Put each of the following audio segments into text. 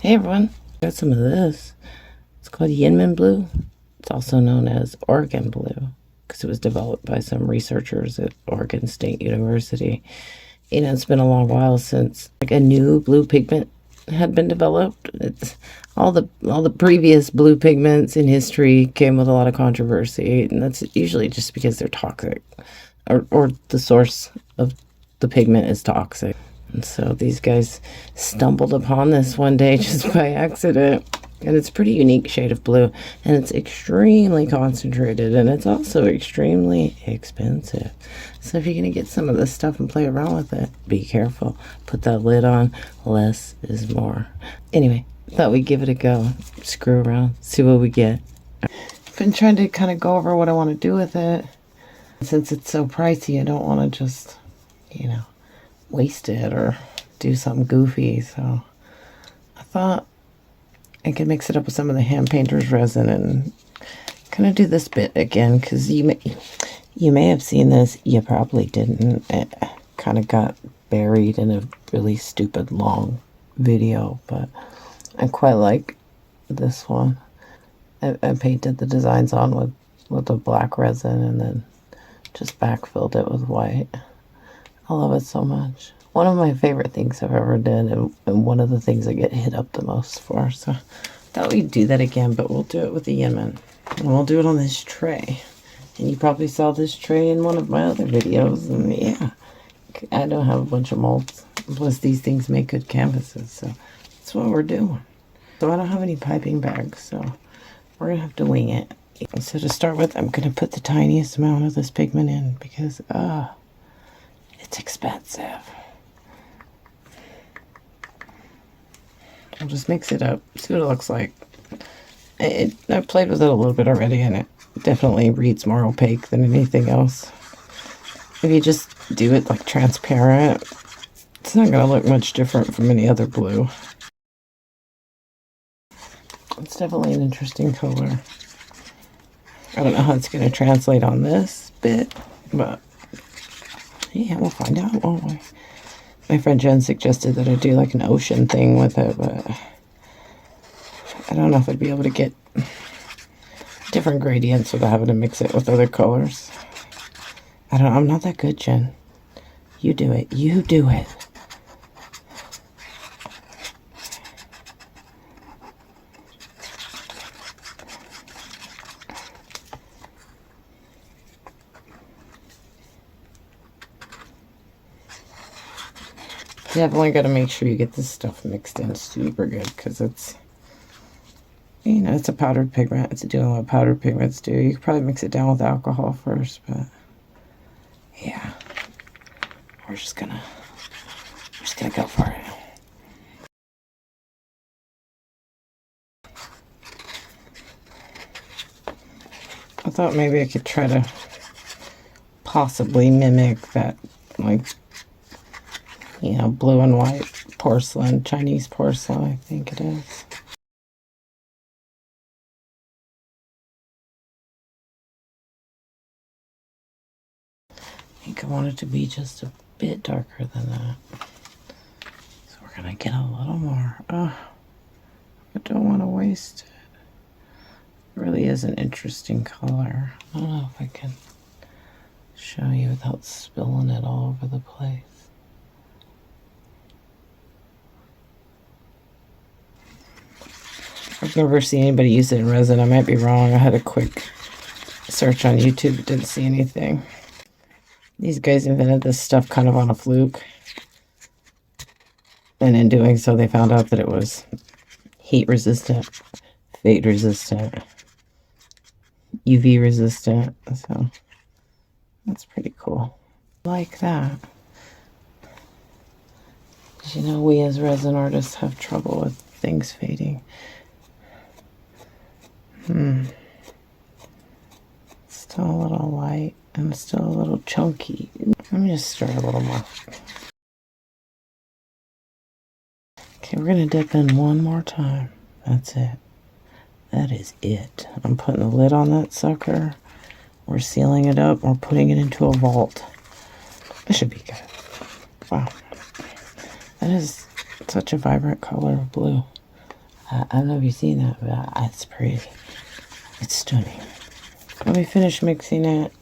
Hey everyone, got some of this. It's called Yinmen blue. It's also known as Oregon blue because it was developed by some researchers at Oregon State University. You know, it's been a long while since like a new blue pigment had been developed. It's all the previous blue pigments in history came with a lot of controversy, and that's usually just because they're toxic, or the source of the pigment is toxic. And so these guys stumbled upon this one day just by accident. And it's a pretty unique shade of blue. And it's extremely concentrated. And it's also extremely expensive. So if you're going to get some of this stuff and play around with it, be careful. Put that lid on. Less is more. Anyway, thought we'd give it a go. Screw around. See what we get. I've been trying to kind of go over what I want to do with it. Since it's so pricey, I don't want to just, waste it or do something goofy. So I thought I could mix it up with some of the hand painter's resin and kind of do this bit again, because you may have seen this, you probably didn't. It kind of got buried in a really stupid long video, but I quite like this one. I painted the designs on with a black resin and then just backfilled it with white. I love it so much. One of my favorite things I've ever done, and one of the things I get hit up the most for. So I thought we'd do that again, but we'll do it with the Yinmen. And we'll do it on this tray. And you probably saw this tray in one of my other videos. And yeah, I don't have a bunch of molds. Plus these things make good canvases. So that's what we're doing. So I don't have any piping bags, so we're going to have to wing it. So to start with, I'm going to put the tiniest amount of this pigment in because, it's expensive. I'll just mix it up, see what it looks like. I've played with it a little bit already, and it definitely reads more opaque than anything else. If you just do it like transparent, it's not going to look much different from any other blue. It's definitely an interesting color. I don't know how it's going to translate on this bit, but yeah, we'll find out, won't we? My friend Jen suggested that I do like an ocean thing with it, but I don't know if I'd be able to get different gradients without having to mix it with other colors. I don't know. I'm not that good, Jen. You do it. You do it. Definitely got to make sure you get this stuff mixed in super good, because it's, it's a powdered pigment. It's doing what powdered pigments do. You could probably mix it down with alcohol first, but yeah, we're just gonna go for it. I thought maybe I could try to possibly mimic that, like, blue and white porcelain, Chinese porcelain, I think it is. I think I want it to be just a bit darker than that. So we're gonna get a little more. Oh, I don't want to waste it. It really is an interesting color. I don't know if I can show you without spilling it all over the place. I've never seen anybody use it in resin. I might be wrong. I had a quick search on YouTube, but didn't see anything. These guys invented this stuff kind of on a fluke. And in doing so, they found out that it was heat resistant, fade resistant, UV resistant. So that's pretty cool. Like that. Because, we as resin artists have trouble with things fading. Still a little light and still a little chunky. Let me just stir a little more. Okay, we're gonna dip in one more time. That's it. That is it. I'm putting the lid on that sucker. We're sealing it up. We're putting it into a vault. It should be good. Wow. That is such a vibrant color of blue. I don't know if you've seen that, but it's pretty. It's stunning. Let me finish mixing it.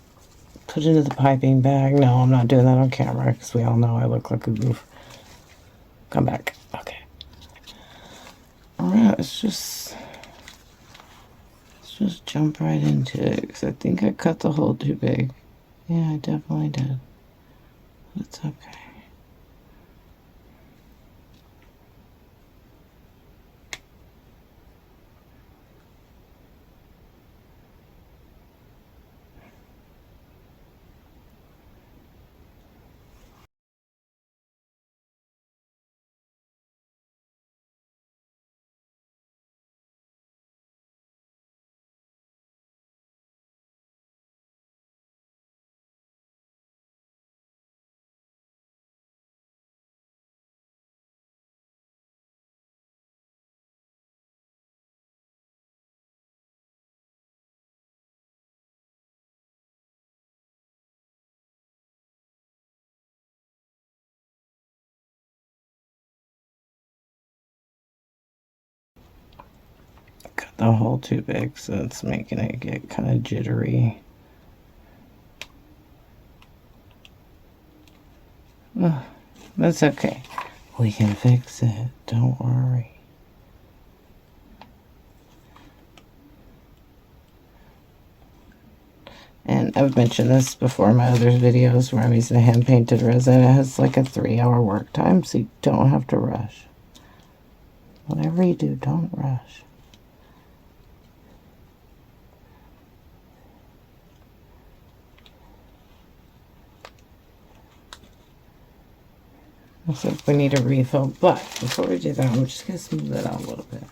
Put it into the piping bag. No, I'm not doing that on camera because we all know I look like a goof. Come back. Okay. Alright, let's just jump right into it because I think I cut the hole too big. Yeah, I definitely did. It's okay. Cut the hole too big, so it's making it get kind of jittery. Ugh, that's okay. We can fix it. Don't worry. And I've mentioned this before in my other videos where I'm using a hand-painted resin. It has like a 3-hour work time, so you don't have to rush. Whatever you do, don't rush. Looks like we need a refill, but before we do that, I'm just going to smooth it out a little bit.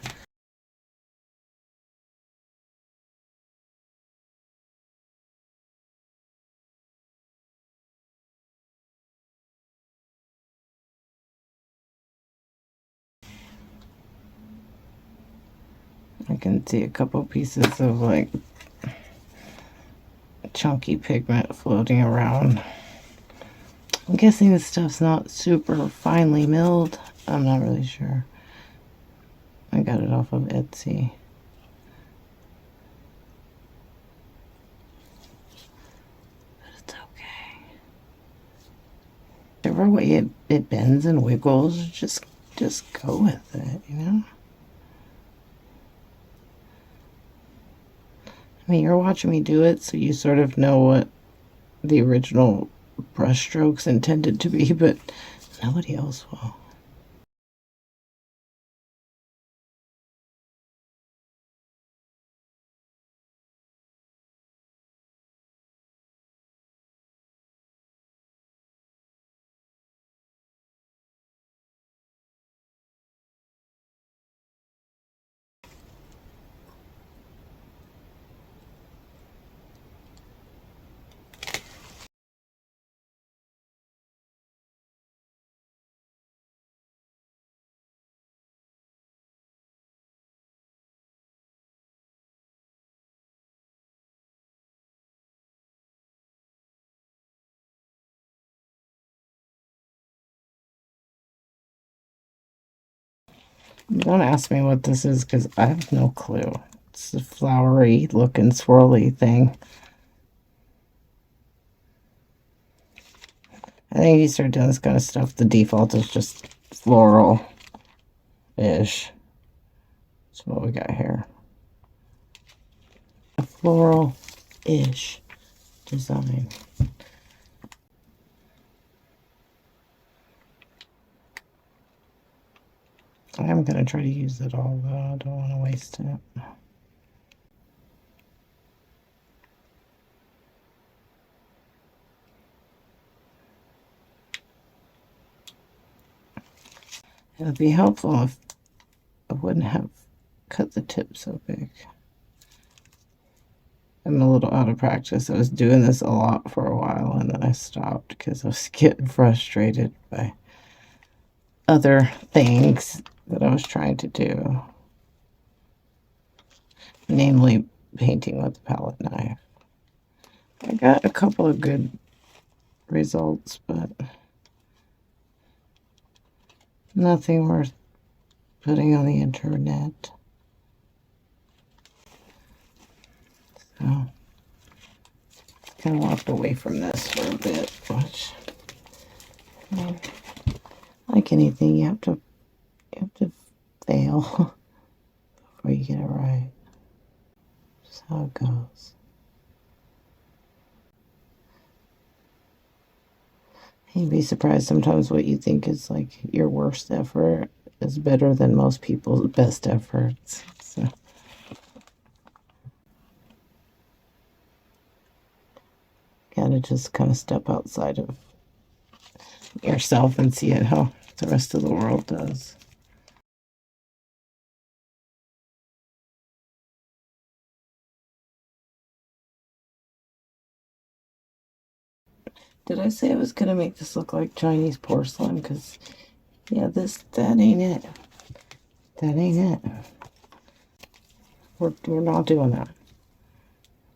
I can see a couple pieces of like chunky pigment floating around. I'm guessing this stuff's not super finely milled. I'm not really sure. I got it off of Etsy. But it's okay. Whichever way it bends and wiggles, just go with it, you know? I mean, you're watching me do it, so you sort of know what the original brush strokes intended to be, but nobody else will. Don't ask me what this is because I have no clue. It's a flowery looking swirly thing. I think you start doing this kind of stuff, the default is just floral-ish. That's what we got here. A floral-ish design. I'm going to try to use it all, though. I don't want to waste it. It would be helpful if I wouldn't have cut the tip so big. I'm a little out of practice. I was doing this a lot for a while, and then I stopped because I was getting frustrated by other things that I was trying to do. Namely, painting with a palette knife. I got a couple of good results, but nothing worth putting on the internet. So kind of walked away from this for a bit, which, like anything, you have to fail before you get it right. That's how it goes. You'd be surprised sometimes what you think is like your worst effort is better than most people's best efforts. So gotta just kind of step outside of yourself and see it how the rest of the world does. Did I say I was gonna make this look like Chinese porcelain? Because yeah, that ain't it. That ain't it. We're not doing that.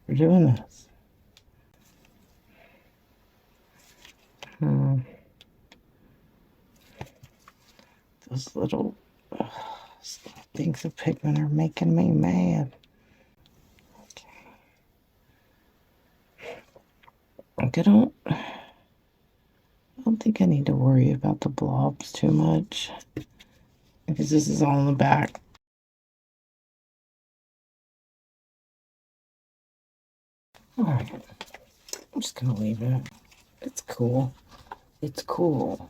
We're doing this. Those little things of pigment are making me mad. Okay, I don't think I need to worry about the blobs too much because this is all in the back. All right, I'm just gonna leave it. It's cool. It's cool.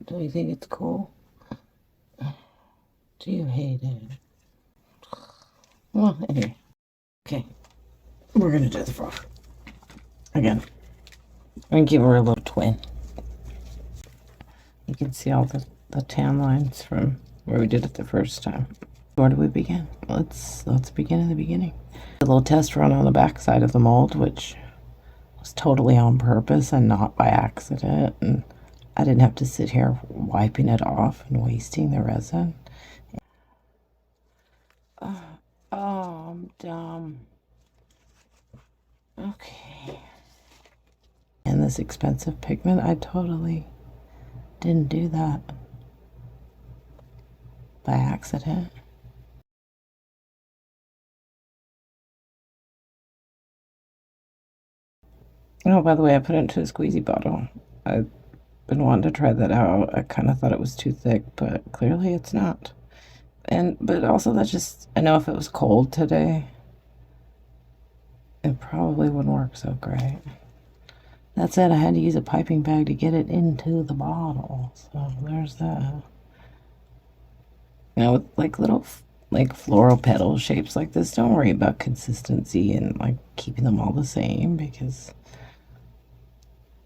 Do you think it's cool? Do you hate it? Well, anyway. Okay, we're gonna do the frog again. I'm gonna give her a little twin. You can see all the tan lines from where we did it the first time. Where do we begin? Let's begin at the beginning. A little test run on the back side of the mold, which was totally on purpose and not by accident. And I didn't have to sit here wiping it off and wasting the resin. Oh, I'm dumb. Okay. And this expensive pigment, I totally didn't do that by accident. Oh, by the way, I put it into a squeezy bottle. I've been wanting to try that out. I kind of thought it was too thick, but clearly it's not. But also that's just, I know if it was cold today, it probably wouldn't work so great. That said, I had to use a piping bag to get it into the bottle, so there's that. You know, with like little like floral petal shapes like this, don't worry about consistency and like keeping them all the same because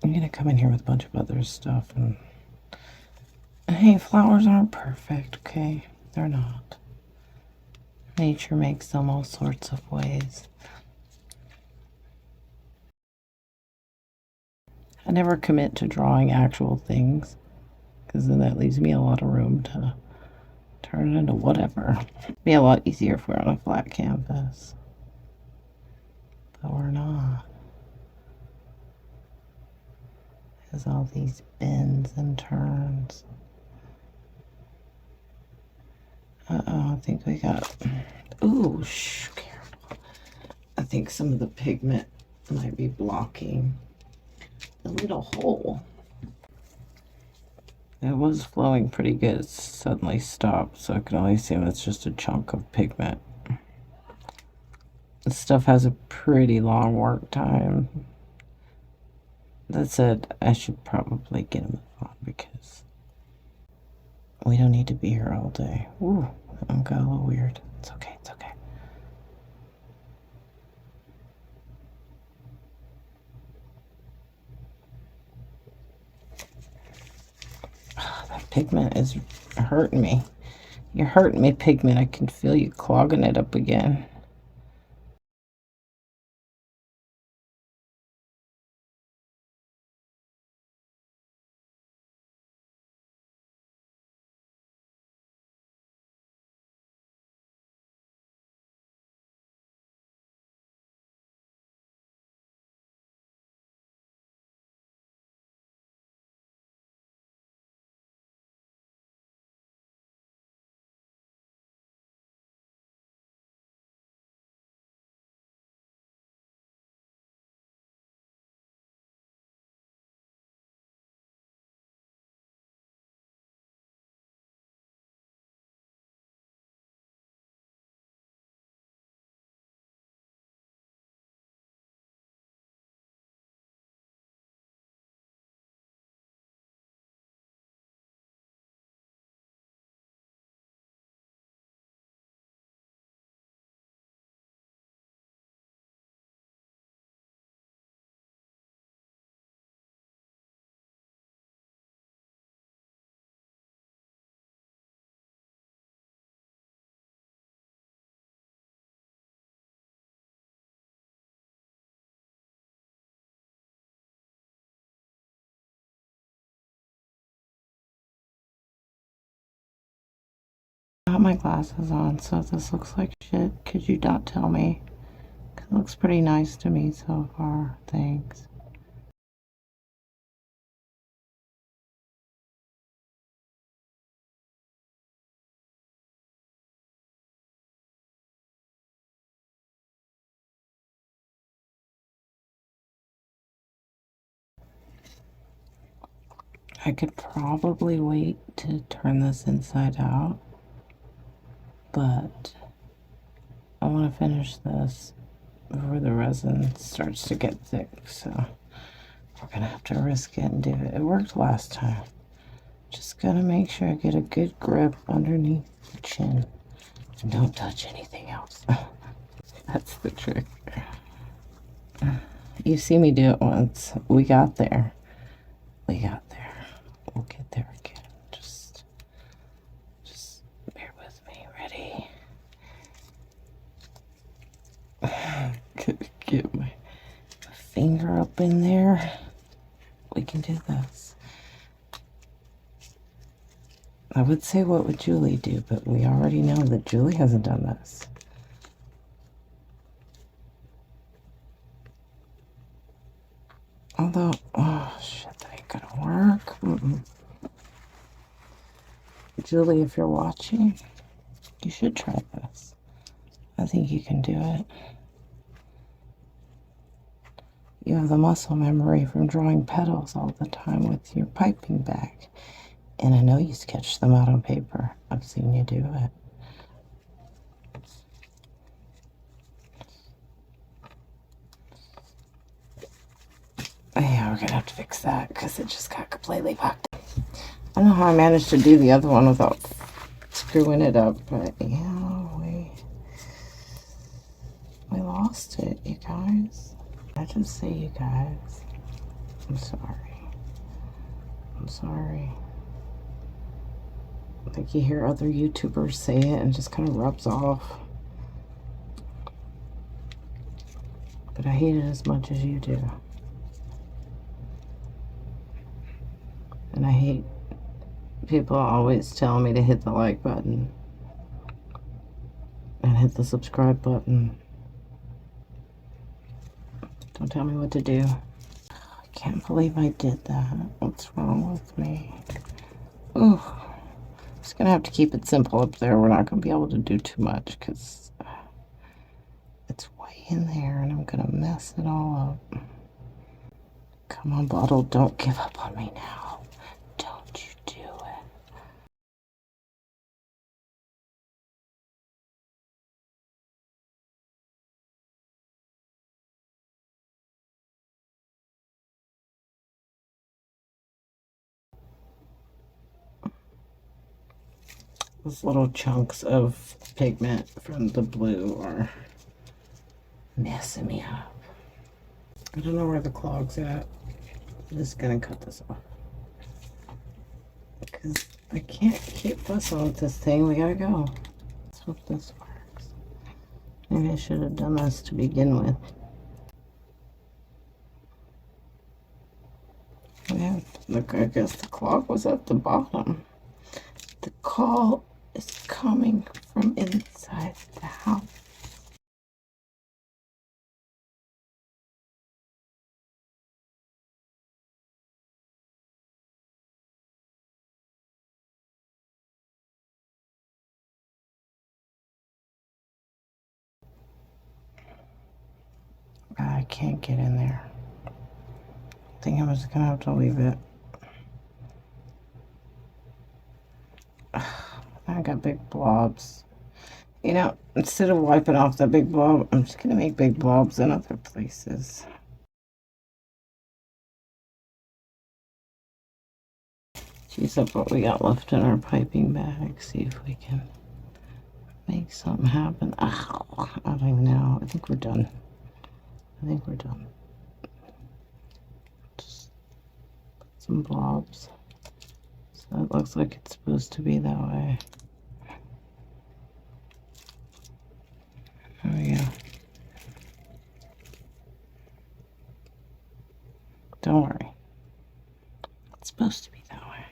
I'm gonna come in here with a bunch of other stuff and hey, flowers aren't perfect, okay? They're not. Nature makes them all sorts of ways. I never commit to drawing actual things because then that leaves me a lot of room to turn it into whatever. Be a lot easier if we're on a flat canvas, but we're not. There's all these bends and turns. Uh-oh, I think we got, ooh, shh, careful. I think some of the pigment might be blocking the little hole. It was flowing pretty good. It suddenly stopped, so I can only assume it's just a chunk of pigment. This stuff has a pretty long work time. That said, I should probably get a move on because we don't need to be here all day. Ooh, that got a little weird. It's okay, it's okay. Oh, that pigment is hurting me. You're hurting me, pigment. I can feel you clogging it up again. got my glasses on, so if this looks like shit, could you not tell me? 'Cause it looks pretty nice to me so far. Thanks. I could probably wait to turn this inside out, but I want to finish this before the resin starts to get thick, so we're gonna have to risk it and do it. It worked last time. Just gotta make sure I get a good grip underneath the chin and don't touch anything else. That's the trick. You see me do it once. We got there. We got there. We'll get there again. Just bear with me. Ready? Get my finger up in there. We can do this. I would say, what would Julie do? But we already know that Julie hasn't done this. Although, oh shit, that ain't gonna work. Julie, if you're watching, you should try this. I think you can do it. You have the muscle memory from drawing petals all the time with your piping bag. And I know you sketch them out on paper. I've seen you do it. Yeah, we're gonna have to fix that because it just got completely fucked up. I don't know how I managed to do the other one without screwing it up, but yeah, we lost it, you guys. I just say you guys. I'm sorry. I'm sorry. I think you hear other YouTubers say it and just kind of rubs off. But I hate it as much as you do. And I hate people always telling me to hit the like button and hit the subscribe button. Don't tell me what to do. I can't believe I did that. What's wrong with me? Ooh. Just gonna have to keep it simple up there. We're not gonna be able to do too much because it's way in there and I'm gonna mess it all up. Come on, bottle, don't give up on me now. Don't you do it. Those little chunks of pigment from the blue are messing me up. I don't know where the clog's at. I'm just gonna cut this off. Because I can't keep fussing with this thing. We gotta go. Let's hope this works. Maybe I should have done this to begin with. Yeah, look, I guess the clog was at the bottom. The call is coming from inside the house. I can't get in there. I think I'm just gonna have to leave it. I got big blobs. You know, instead of wiping off that big blob, I'm just gonna make big blobs in other places. Use up what we got left in our piping bag. See if we can make something happen. Ow, I don't even know. I think we're done. I think we're done. Just put some blobs. So it looks like it's supposed to be that way. There we go. Don't worry. It's supposed to be that way.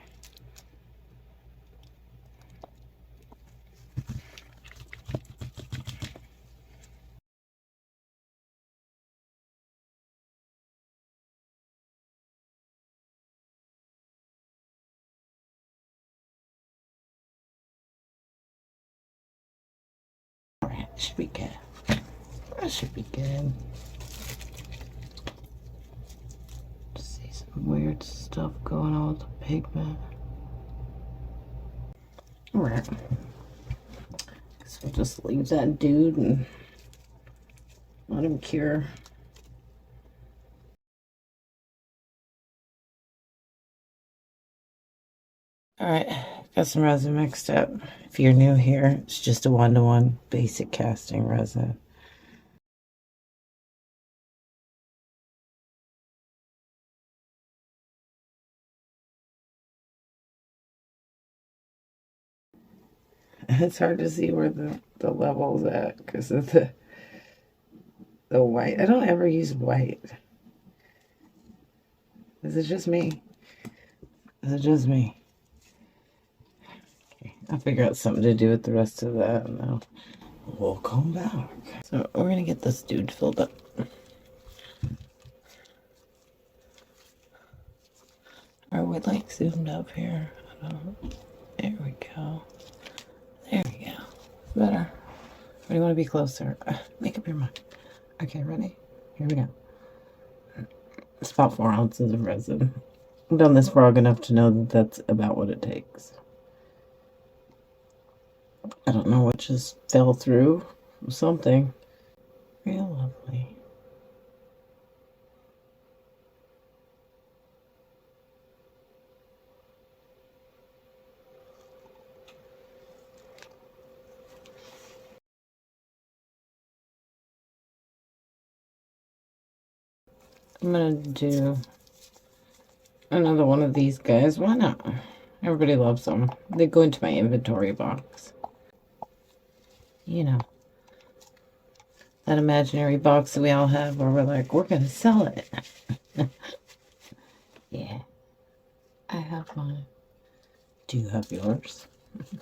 Should be good. That should be good. See some weird stuff going on with the pigment. Alright. Guess we'll just leave that dude and let him cure. Alright, got some resin mixed up. If you're new here, it's just a 1-to-1 basic casting resin. It's hard to see where the level's at because of the white. I don't ever use white. Is it just me? Is it just me? Okay, I'll figure out something to do with the rest of that and then we'll come back. So we're gonna get this dude filled up. Are we like zoomed up here? I don't know. There we go. There we go. Better. Or do you want to be closer? Make up your mind. Okay, ready? Here we go. It's about 4 ounces of resin. I've done this frog enough to know that that's about what it takes. I don't know what just fell through. Something. Real lovely. I'm gonna do another one of these guys. Why not? Everybody loves them. They go into my inventory box. You know, that imaginary box that we all have where we're like, we're gonna sell it. Yeah, I have mine. Do you have yours? I'm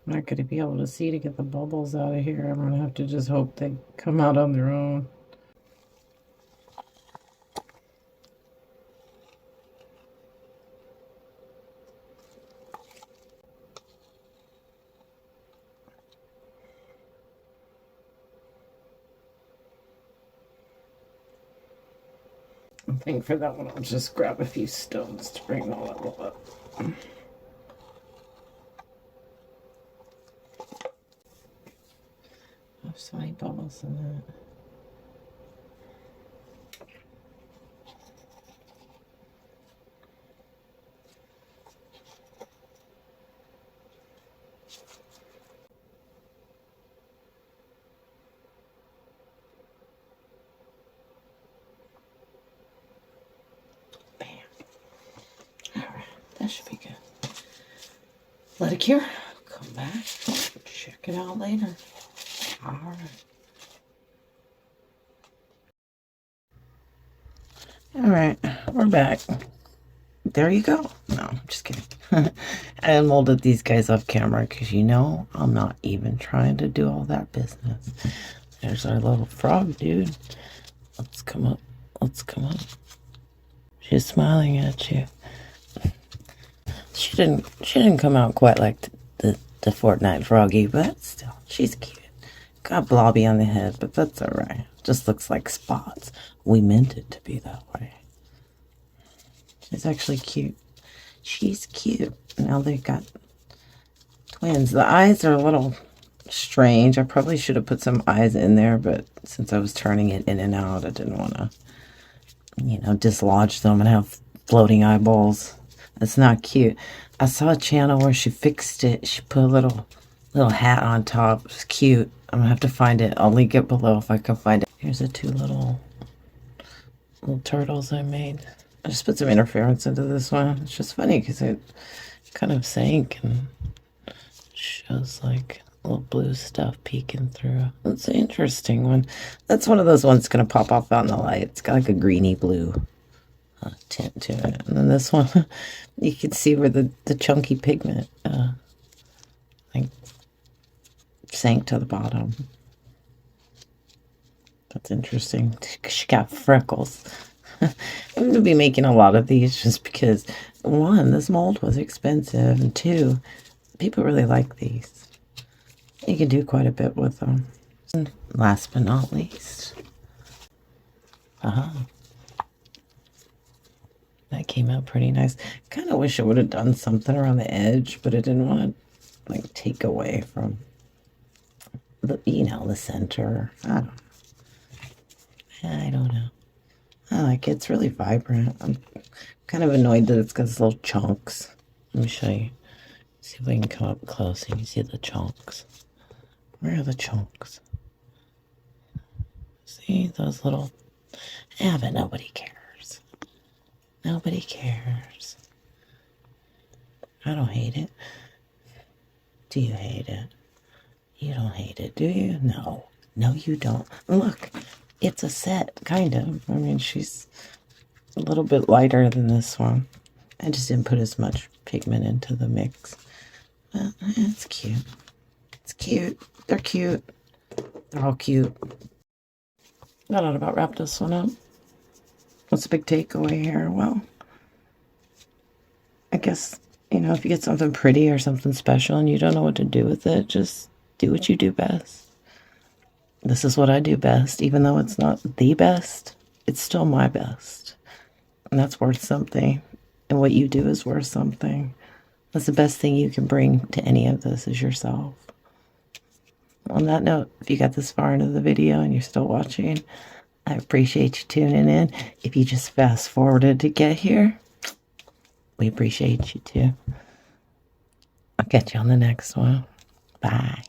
not gonna be able to see to get the bubbles out of here. I'm gonna have to just hope they come out on their own. I think for that one, I'll just grab a few stones to bring the level up. There's so many bubbles in that. That should be good. Let it cure. Come back. Check it out later. Alright. Alright, we're back. There you go. No, I'm just kidding. I molded these guys off camera because you know I'm not even trying to do all that business. There's our little frog dude. Let's come up. Let's come up. She's smiling at you. She didn't come out quite like the Fortnite froggy, but still, she's cute. Got blobby on the head, but that's alright. Just looks like spots. We meant it to be that way. She's actually cute. She's cute. Now they've got twins. The eyes are a little strange. I probably should have put some eyes in there, but since I was turning it in and out, I didn't want to, you know, dislodge them and have floating eyeballs. That's not cute. I saw a channel where she fixed it. She put a little hat on top. It's cute. I'm gonna have to find it. I'll link it below if I can find it. Here's the 2 little turtles I made. I just put some interference into this one. It's just funny because it kind of sank and shows like little blue stuff peeking through. It's an interesting one. That's one of those ones that's gonna pop off out in the light. It's got like a greeny blue tint to it. And then this one, you can see where the chunky pigment like sank to the bottom. That's interesting. She got freckles. I'm going to be making a lot of these just because, 1, this mold was expensive, and 2, people really like these. You can do quite a bit with them. And last but not least, that came out pretty nice. Kind of wish I would have done something around the edge, but I didn't want to like take away from the, you know, the center. I don't know. I like it. It's really vibrant. I'm kind of annoyed that it's got these little chunks. Let me show you. See if we can come up close and you see the chunks. Where are the chunks? See those little... Yeah, but nobody cares. Nobody cares. I don't hate it. Do you hate it? You don't hate it, do you? No. No, you don't. Look, it's a set, kind of. I mean, she's a little bit lighter than this one. I just didn't put as much pigment into the mix. But it's cute. It's cute. They're cute. They're all cute. I don't know about wrap this one up. What's the big takeaway here? Well, I guess, you know, if you get something pretty or something special and you don't know what to do with it, just do what you do best. This is what I do best. Even though it's not the best, it's still my best. And that's worth something. And what you do is worth something. That's the best thing you can bring to any of this is yourself. On that note, if you got this far into the video and you're still watching, I appreciate you tuning in. If you just fast forwarded to get here, we appreciate you too. I'll catch you on the next one. Bye.